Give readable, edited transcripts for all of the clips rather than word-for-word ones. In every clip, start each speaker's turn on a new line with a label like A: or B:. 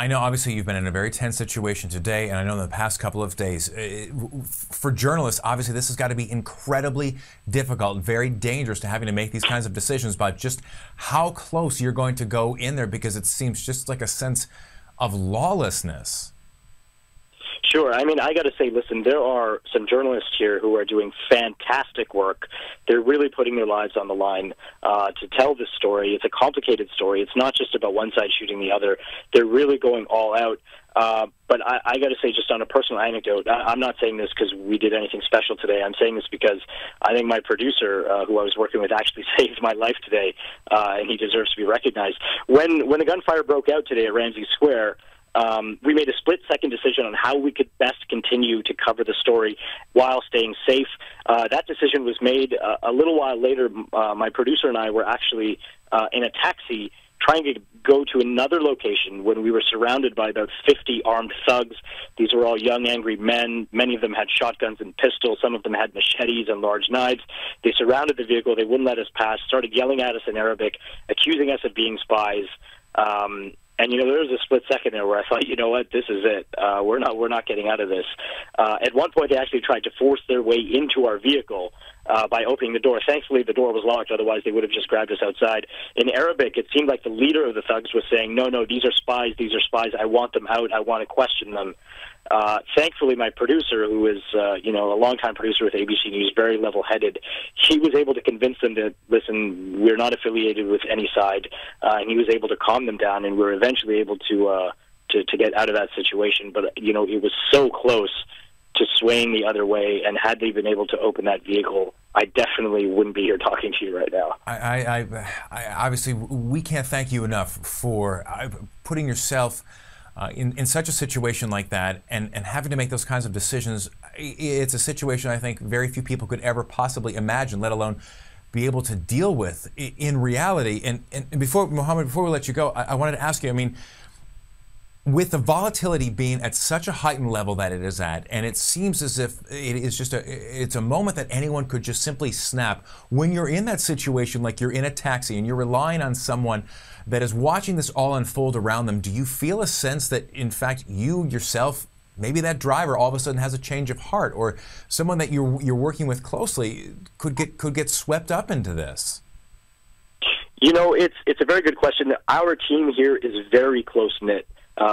A: I know obviously you've been in a very tense situation today, and I know in the past couple of days, for journalists, obviously this has got to be incredibly difficult, very dangerous to having to make these kinds of decisions about just how close you're going to go in there, because it seems just like a sense of lawlessness.
B: Sure. I mean, I got to say, listen, there are some journalists here who are doing fantastic work. They're really putting their lives on the line to tell this story. It's a complicated story. It's not just about one side shooting the other. They're really going all out. But I got to say, just on a personal anecdote, I'm not saying this because we did anything special today. I'm saying this because I think my producer, who I was working with, actually saved my life today, and he deserves to be recognized. When the gunfire broke out today at Ramsey Square, we made a split-second decision on how we could best continue to cover the story while staying safe. That decision was made a little while later. My producer and I were actually in a taxi trying to go to another location when we were surrounded by about 50 armed thugs. These were all young, angry men. Many of them had shotguns and pistols. Some of them had machetes and large knives. They surrounded the vehicle. They wouldn't let us pass, started yelling at us in Arabic, accusing us of being spies. And, you know, there was a split second there where I thought, you know what, this is it. We're not getting out of this. At one point, they actually tried to force their way into our vehicle by opening the door. Thankfully, the door was locked. Otherwise, they would have just grabbed us outside. In Arabic, it seemed like the leader of the thugs was saying, no, these are spies. These are spies. I want them out. I want to question them. Thankfully, my producer, who is, you know, a longtime producer with ABC News, very level-headed, he was able to convince them that, listen, we're not affiliated with any side, and he was able to calm them down, and we were eventually able to get out of that situation. But, you know, it was so close to swaying the other way, and had they been able to open that vehicle, I definitely wouldn't be here talking to you right now.
A: I obviously, we can't thank you enough for putting yourself in such a situation like that, and having to make those kinds of decisions. It's a situation I think very few people could ever possibly imagine, let alone be able to deal with in reality. And before, Mohammed, before we let you go, I wanted to ask you, I mean, with the volatility being at such a heightened level that it is at, and it seems as if it is just it's a moment that anyone could just simply snap. When you're in that situation, like you're in a taxi and you're relying on someone that is watching this all unfold around them, do you feel a sense that, in fact, you yourself, maybe that driver all of a sudden has a change of heart, or someone that you're working with closely could get swept up into this?
B: You know, it's a very good question. Our team here is very close-knit.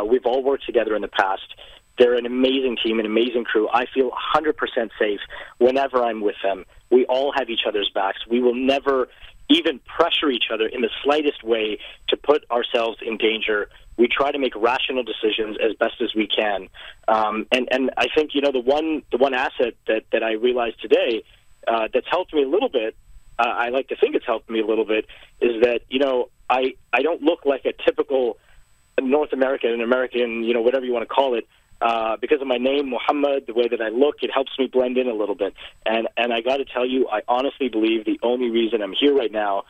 B: We've all worked together in the past. They're an amazing team, an amazing crew. I feel 100% safe whenever I'm with them. We all have each other's backs. We will never even pressure each other in the slightest way to put ourselves in danger. We try to make rational decisions as best as we can. And I think, you know, the one asset that I realized today that's helped me a little bit, I like to think it's helped me a little bit, is that, you know, I don't look like a typical North American, you know, whatever you want to call it, because of my name, Muhammad, the way that I look, it helps me blend in a little bit. And I got to tell you, I honestly believe the only reason I'm here right now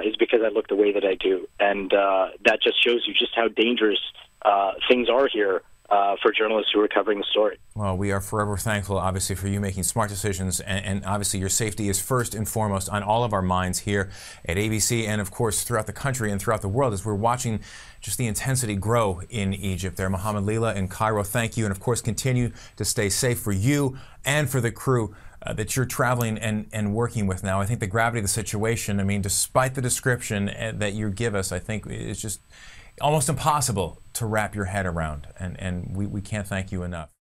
B: is because I look the way that I do. And that just shows you just how dangerous things are here for journalists who are covering the story.
A: Well, we are forever thankful, obviously, for you making smart decisions, and obviously your safety is first and foremost on all of our minds here at ABC, and of course throughout the country and throughout the world as we're watching just the intensity grow in Egypt. There, Mohammed, Lila in Cairo, thank you, and of course continue to stay safe for you and for the crew that you're traveling and working with now. I think the gravity of the situation, I mean, despite the description that you give us, I think it's just almost impossible to wrap your head around, and we can't thank you enough.